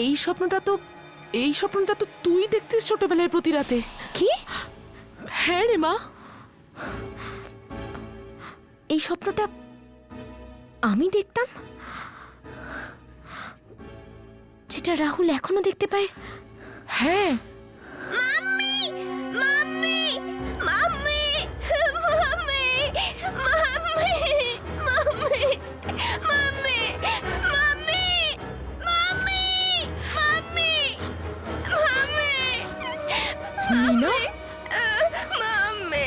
এই স্বপ্নটা তো তুই দেখতিস ছোটবেলায় প্রতি রাতে। কি? হ্যাঁ রে মা, এই স্বপ্নটা আমি দেখতাম, যেটা রাহুল এখনো দেখতে পায়? হ্যাঁ। Mummy mummy mummy mummy mummy mummy mummy mummy mummy mummy mummy Neena, mummy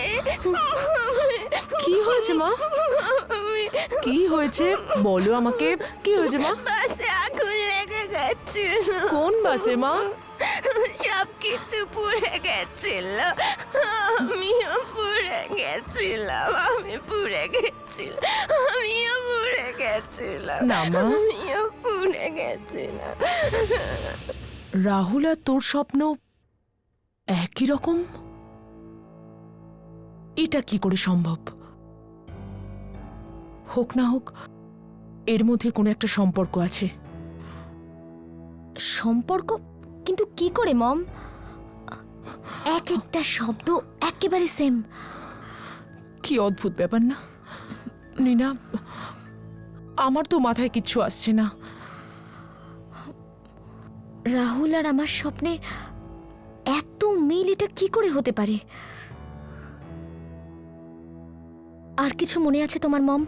কি হয়েছে মা? কি হয়েছে বলো আমাকে, কি হয়েছে মা? বাসে আগুন লেগে গেছিল। কোন বাসে মা? সব কিছু পুড়ে গেছিল, আমিও পুড়ে গেছিলাম, আমিও পুড়ে গেছিলাম। না মা, আমিও পুড়ে গেছিলাম। রাহুল আর তোর স্বপ্ন একই রকম? এটা কি করে সম্ভব? হোক না হোক, এর মধ্যে কোনো একটা সম্পর্ক আছে। সম্পর্ক? কিন্তু কি করে মম? এক একটা শব্দ একেবারে সেম। কি অদ্ভুত ব্যাপার না নীনা, আমার তো মাথায় কিচ্ছু আসছে না। রাহুল আর আমার স্বপ্নে এত মিল, এটা কি করে হতে পারে? আর কিছু মনে আছে তোমার মম?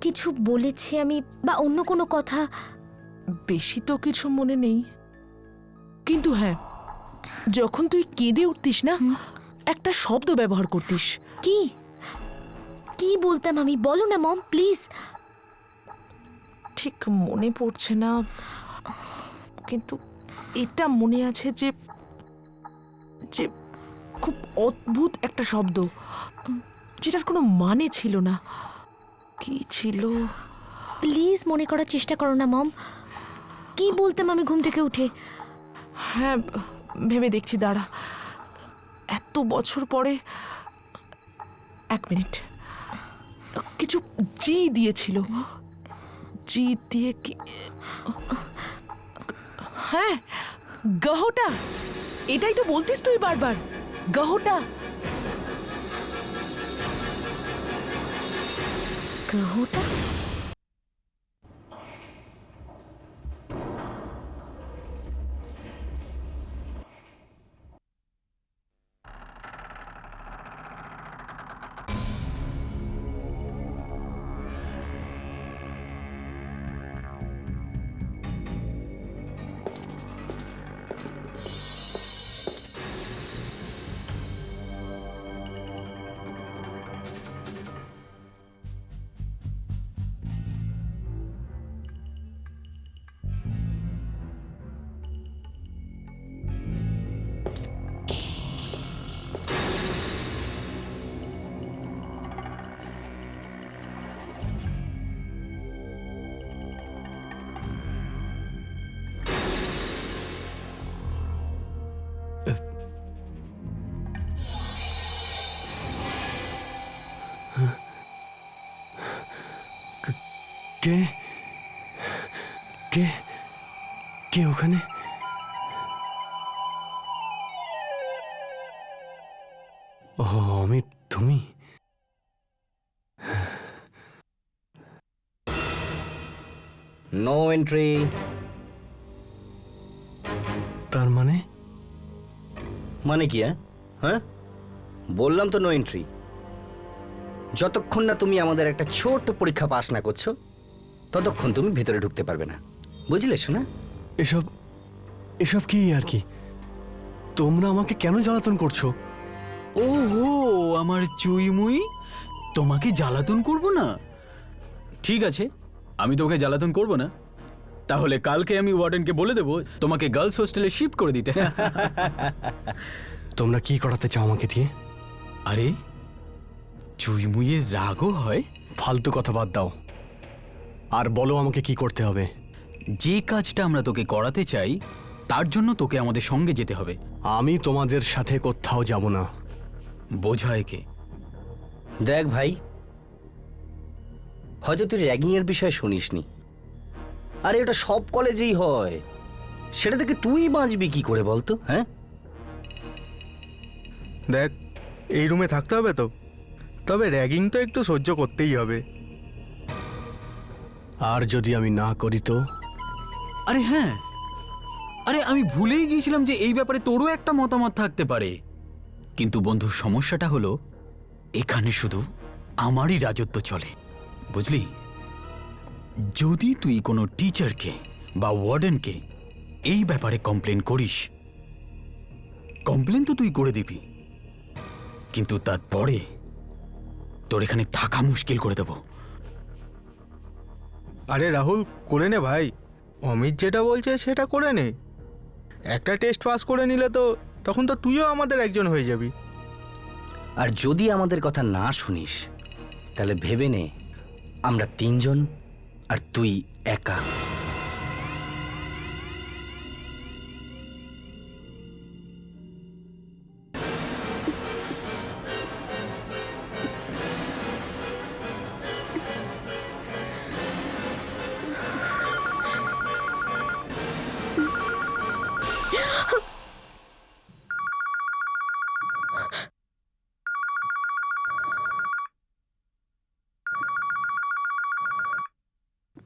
কিছু বলেছি আমি, বা অন্য কোনো কথা? বেশি তো কিছু মনে নেই, কিন্তু হ্যাঁ, যখন তুই কেঁদে উঠতিস না, একটা শব্দ ব্যবহার করতিস। কি কি বলতাম আমি? বলো না মম, প্লিজ। ঠিক মনে পড়ছে না, কিন্তু এটা মনে আছে যে যে খুব অদ্ভুত একটা শব্দ, যেটার কোনো মানে ছিল না। কি ছিল? প্লিজ মনে করার চেষ্টা করো না মম। কি বলতাম আমি ঘুম থেকে উঠে? হ্যাঁ, ভেবে দেখছি, দাঁড়া। এত বছর পরে, এক মিনিট, কিছু জি দিয়েছিল। জি দিয়ে কি? হ্যাঁ, গহটা। এটাই তো বলতিস তুই বারবার, গহটা। গহটা? কে কে কে ওখানে? ও অমিত, তুমি? No entry. তার মানে? মানে কি? হ্যাঁ, বললাম তো নো এন্ট্রি। যতক্ষণ না তুমি আমাদের একটা ছোট পরীক্ষা পাস না করছো, ততক্ষণ তুমি ভেতরে ঢুকতে পারবে না। বুঝলে শোনা? এসব এসব কি আর কি? তোমরা আমাকে কেন জ্বালাতন করছো? ওহো, আমার চুইমুই, তোমাকে জ্বালাতন করব না? ঠিক আছে, আমি তোমাকে জ্বালাতন করব না। তাহলে কালকে আমি ওয়ার্ডেনকে বলে দেবো তোমাকে গার্লস হোস্টেলে শিফট করে দিতে। তোমরা কি করাতে চাও আমাকে দিয়ে? আরে, চুইমুইয়ের রাগও হয়। ফালতু কথা বাদ দাও, আর বলো আমাকে কি করতে হবে। যে কাজটা আমরা তোকে করাতে চাই, তার জন্য তোকে আমাদের সঙ্গে যেতে হবে। আমি তোমাদের সাথে কোথাও যাব না। বোঝা একে। দেখ ভাই, হয়তো তুই র্যাগিং এর বিষয়ে শুনিসনি, আরে ওটা সব কলেজেই হয়, সেটা থেকে তুই বাঁচবি কি করে বলতো? হ্যাঁ, দেখ, এই রুমে থাকতে হবে তো, তবে র্যাগিং তো একটু সহ্য করতেই হবে। আর যদি আমি না করি তো? আরে হ্যাঁ, আরে আমি ভুলেই গিয়েছিলাম যে এই ব্যাপারে তোরও একটা মতামত থাকতে পারে। কিন্তু বন্ধু, সমস্যাটা হলো এখানে শুধু আমারই রাজত্ব চলে, বুঝলি? যদি তুই কোনো টিচারকে বা ওয়ার্ডেনকে এই ব্যাপারে কমপ্লেন করিস, কমপ্লেন তো তুই করে দিবি, কিন্তু তারপরে তোর এখানে থাকা মুশকিল করে দেব। আরে রাহুল, করে নে ভাই, অমিত যেটা বলছে সেটা করে নে। একটা টেস্ট পাস করে নিলে তো তখন তো তুইও আমাদের একজন হয়ে যাবি। আর যদি আমাদের কথা না শুনিস তাহলে ভেবে নে আমরা 3 জন আর তুই একা।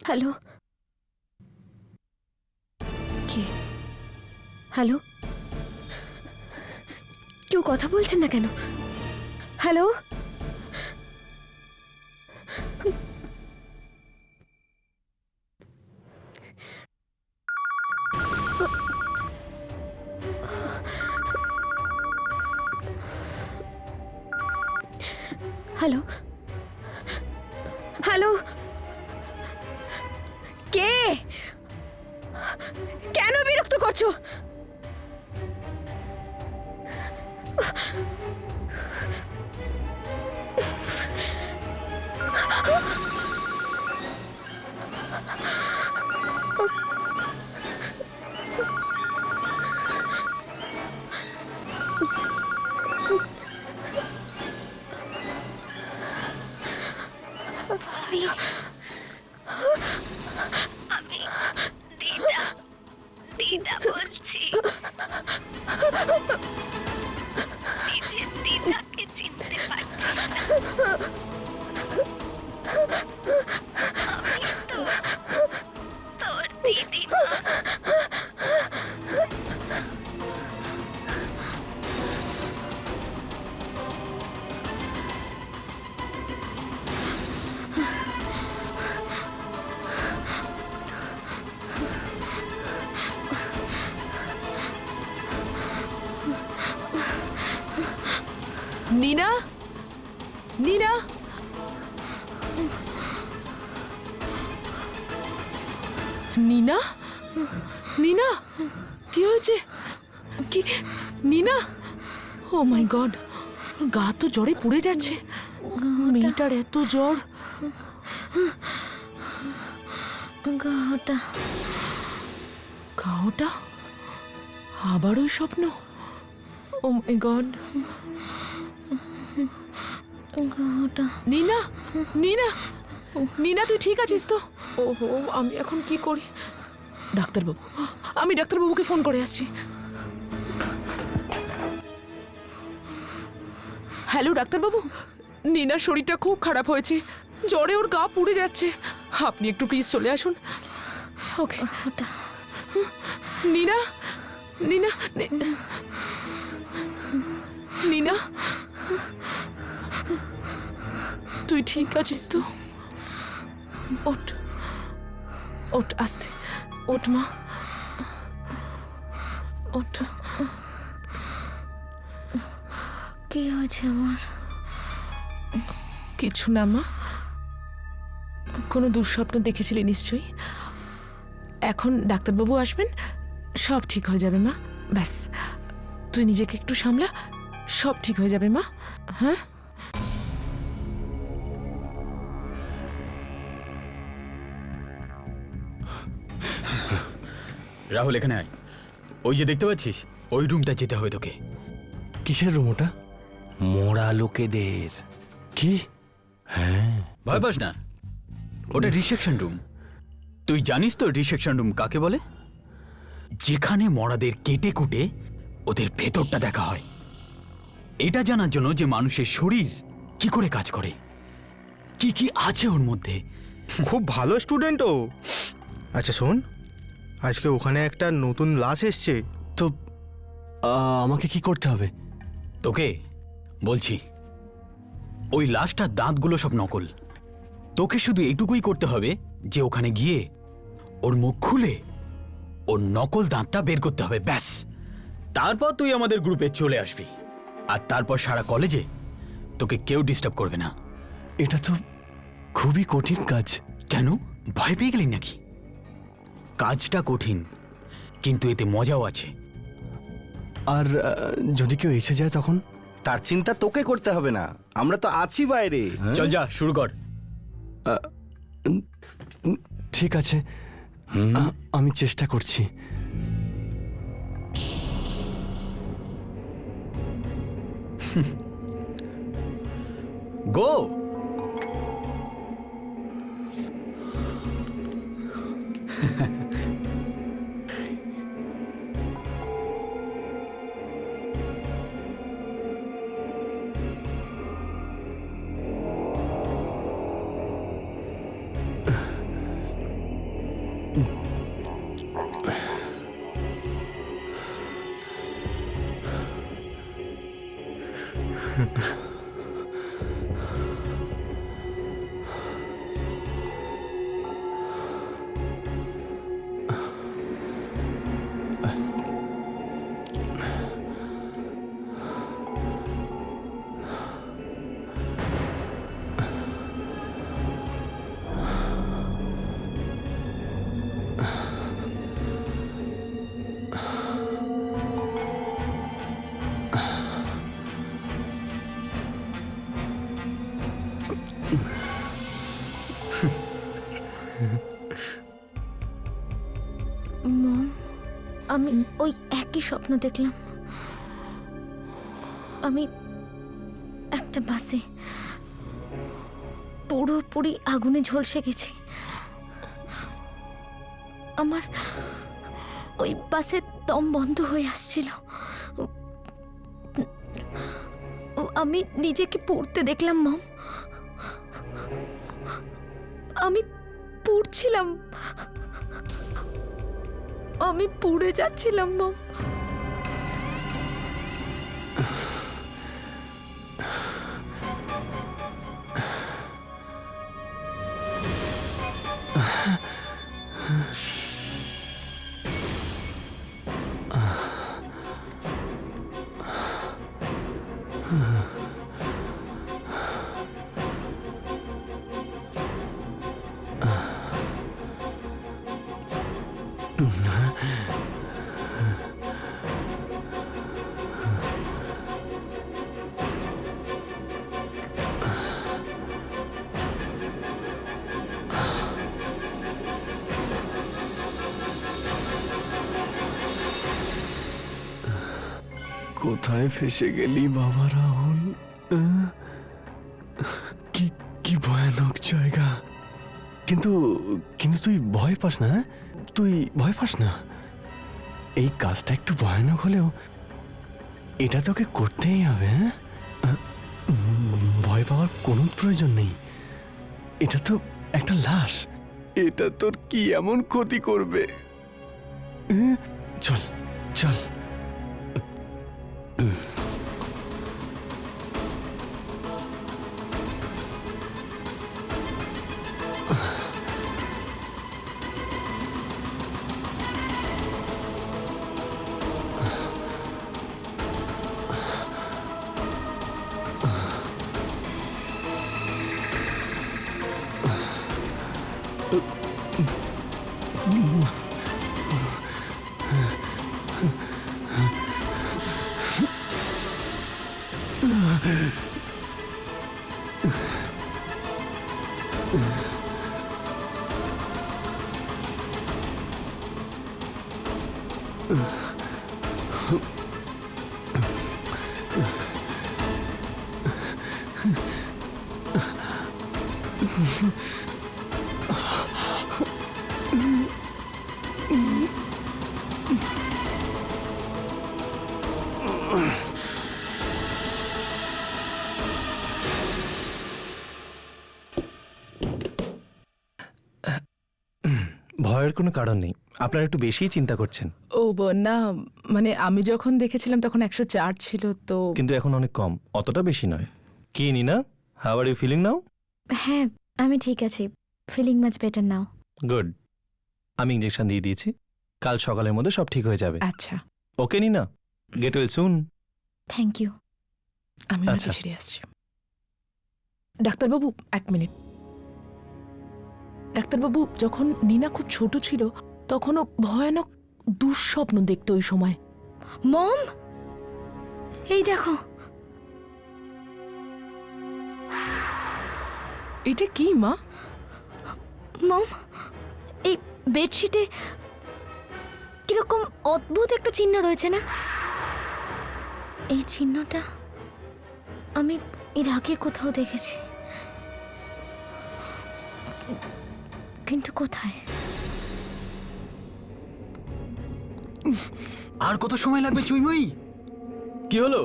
হ্যালো, কে? হ্যালো, কেউ কথা বলছেন না কেন? হ্যালো, হ্যালো, হ্যালো, কে? কেন বিরক্ত করছো? আমি দিদা দিদা বলছি। নিজের দিদাকে চিনতে পারছিস না? আমি তো তোর দিদিমা। নীনা, নীনা, নীনা, নীনা, কি হয়েছে? কি নীনা? ও মাই গড, গা তো জ্বরে পুড়ে যাচ্ছে। মেয়েটার এত জ্বর। গাটা গাওটা আবার ওই স্বপ্ন? ও মাই গড। গাটা নীনা, নীনা, নীনা, তুই ঠিক আছিস তো? ওহো, আমি এখন কি করি? ডাক্তারবাবু, আমি ডাক্তারবাবুকে ফোন করে আসছি। হ্যালো ডাক্তারবাবু, নীনার শরীরটা খুব খারাপ হয়েছে, জ্বরে ওর গা পুড়ে যাচ্ছে, আপনি একটু প্লিজ চলে আসুন। ওকে। নীনা, নীনা, নীনা, তুই ঠিক আছিস তো? ওঠ, ওঠ, আস্তে ওঠ মা, ওঠ। কি হয়েছে আমার? কিছু না মা, কোনো দুঃস্বপ্ন দেখেছিলি নিশ্চয়ই। এখন ডাক্তারবাবু আসবেন, সব ঠিক হয়ে যাবে মা। ব্যাস তুই নিজেকে একটু সামলা, সব ঠিক হয়ে যাবে মা। হ্যাঁ, রাহুল, এখানে আয়। ওই যে দেখতে পাচ্ছিস, ওই রুমটা যেতে হবে তোকে। কিসের রুম ওটা? মোড়া লোকেদের। কি? হ্যাঁ, ভয় পাস না, ওটা রিসেপশন রুম। তুই জানিস তো ডিসেকশন রুম কাকে বলে? যেখানে মরাদের কেটে কুটে ওদের ভেতরটা দেখা হয়। এটা জানার জন্য যে মানুষের শরীর কি করে কাজ করে, কি কি আছে ওর মধ্যে। খুব ভালো স্টুডেন্ট ও। আচ্ছা শোন, আজকে ওখানে একটা নতুন লাশ এসছে। তো আমাকে কি করতে হবে? তোকে বলছি, ওই লাশটার দাঁতগুলো সব নকল। তোকে শুধু এটুকুই করতে হবে যে ওখানে গিয়ে ওর মুখ খুলে ওর নকল দাঁতটা বের করতে হবে, ব্যাস। তারপর তুই আমাদের গ্রুপে চলে আসবি, আর তারপর সারা কলেজে তোকে কেউ ডিস্টার্ব করবে না। এটা তো খুবই কঠিন কাজ। কেন, ভয় পেয়ে গেলি নাকি? কাজটা কঠিন, কিন্তু এতে মজাও আছে। আর যদি কেউ এসে যায় তখন? তার চিন্তা তোকে করতে হবে না, আমরা তো আছি বাইরে। চল যা, শুরু কর। ঠিক আছে, আমি চেষ্টা করছি। গো। মম, আমি ওই একই স্বপ্ন দেখলাম। আমি একটা বাসে পুরোপুরি আগুনে ঝলসে গেছি। আমার ওই বাসের দম বন্ধ হয়ে আসছিল। আমি নিজেকে পুড়তে দেখলাম মম। আমি পুড়ছিলাম, আমি পুড়ে যাচ্ছিলাম মম। কোথায় ফেসে গেলি বাবা রাহুল? কি কি ভয়ানক জায়গা। কিন্তু কিন্তু তুই ভয় পাস না, তুই ভয় পাস না। এই কাজটা একটু ভয়ানক হলেও এটা তোকে করতেই হবে। ভয় পাওয়ার কোনো প্রয়োজন নেই। এটা তো একটা লাশ, এটা তোর কি এমন ক্ষতি করবে? চল চল। ভয়ের কোনো কারণ নেই, আপনারা একটু বেশিই চিন্তা করছেন। ও না মানে আমি যখন দেখেছিলাম তখন 104 ছিল তো। কিন্তু এখন অনেক কম, অতটা বেশি নয়। কি Nina, how are you feeling now? হ্যাঁ, আমি ঠিক আছি। Feeling much better now. Good. আমি ইঞ্জেকশন দিয়ে দিয়েছি, কাল সকালের মধ্যে সব ঠিক হয়ে যাবে। আচ্ছা, okay Nina, get well soon. Thank you. আমি ওনাকে আচ্ছা। ছেড়ে আসছি। ডাক্তারবাবু 1 মিনিট। ডাক্তারবাবু, যখন নীনা খুব ছোট ছিল তখনও ভয়ানক দুঃস্বপ্ন দেখতো ওই সময়। মম, এই দেখো। এটা কি মা? মম, এই বেডশিটে কিরকম অদ্ভুত একটা চিহ্ন রয়েছে না? এই চিহ্নটা আমি এর আগে কোথাও দেখেছি, কিন্তু কোথায়? আর কত সময় লাগবে চুইমুই? কি হলো,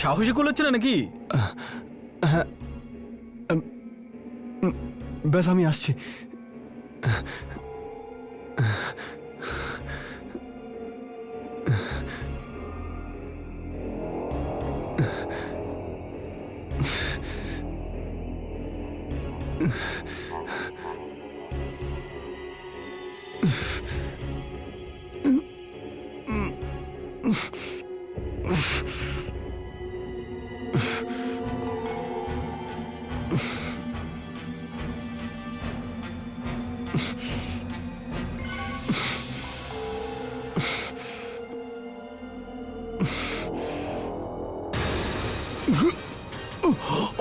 সাহসী কুলোচ্ছে না নাকি? ব্যাস আমি আসছি।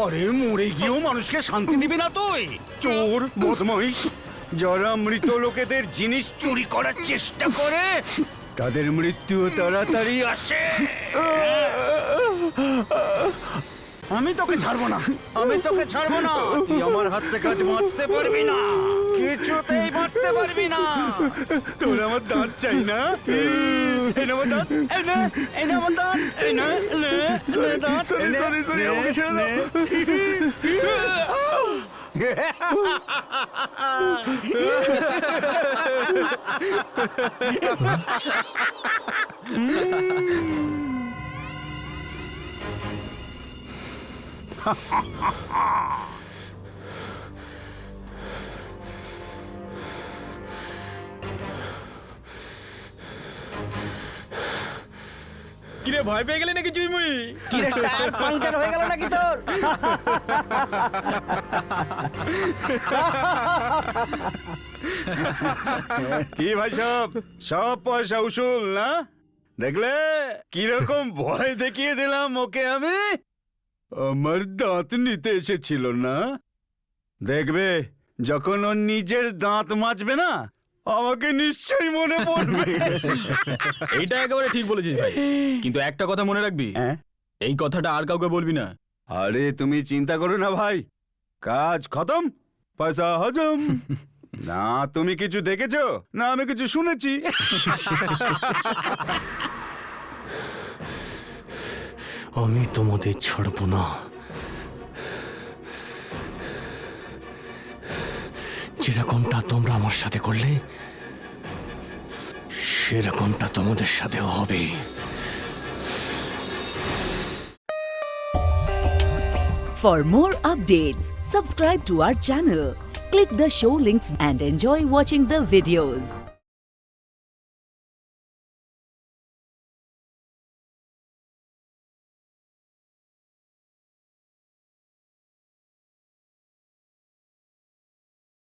আরে মরে গিয়েও মানুষকে শান্তি দিবি না তুই? চোর বদমাইশ, যারা মৃত লোকেদের জিনিস চুরি করার চেষ্টা করে তাদের মৃত্যু তাড়াতাড়ি আসে। আমি তোকে ছাড়বো না, আমি তোকে ছাড়বো না। তুই আমার হাত থেকে আজ বাঁচতে পারবি না, কিছুতেই বাঁচতে পারবি না। তোর আমার দাঁত চাই না? এই নে আমার দাঁত, এই নে, এই নে আমার দাঁত, এই নে, নে, নে দাঁত, নে, আমাকে ছেড়ে দাও। কিরে, ভয় পেয়ে গেলে নাকি চুইমুই? কি রে, টায়ার পাংচার হয়ে গেল নাকি তোর? কি ভাই সব সব পয়সা উসুল না? দেখলে কিরকম ভয় দেখিয়ে দিলাম ওকে আমি? আমার দাঁত নিতে এসেছিল না? দেখবে যখন ও নিজের দাঁত মাজবে না, আমাকে নিশ্চয়ই মনে পড়বে। এইটা একেবারে ঠিক বলেছিস ভাই, কিন্তু একটা কথা মনে রাখবি, হ্যাঁ? এই কথাটা আর কাউকে বলবি না। আরে তুমি চিন্তা করো না ভাই, কাজ খতম, পয়সা হজম। না তুমি কিছু দেখেছো না আমি কিছু শুনেছি? আমি তোমাদের ছাড়বো না। যেরকমটা তোমরা আমার সাথে করলে সেরকমটা তোমাদের সাথেও হবে। For more updates, subscribe to our channel, click the show links and enjoy watching the videos.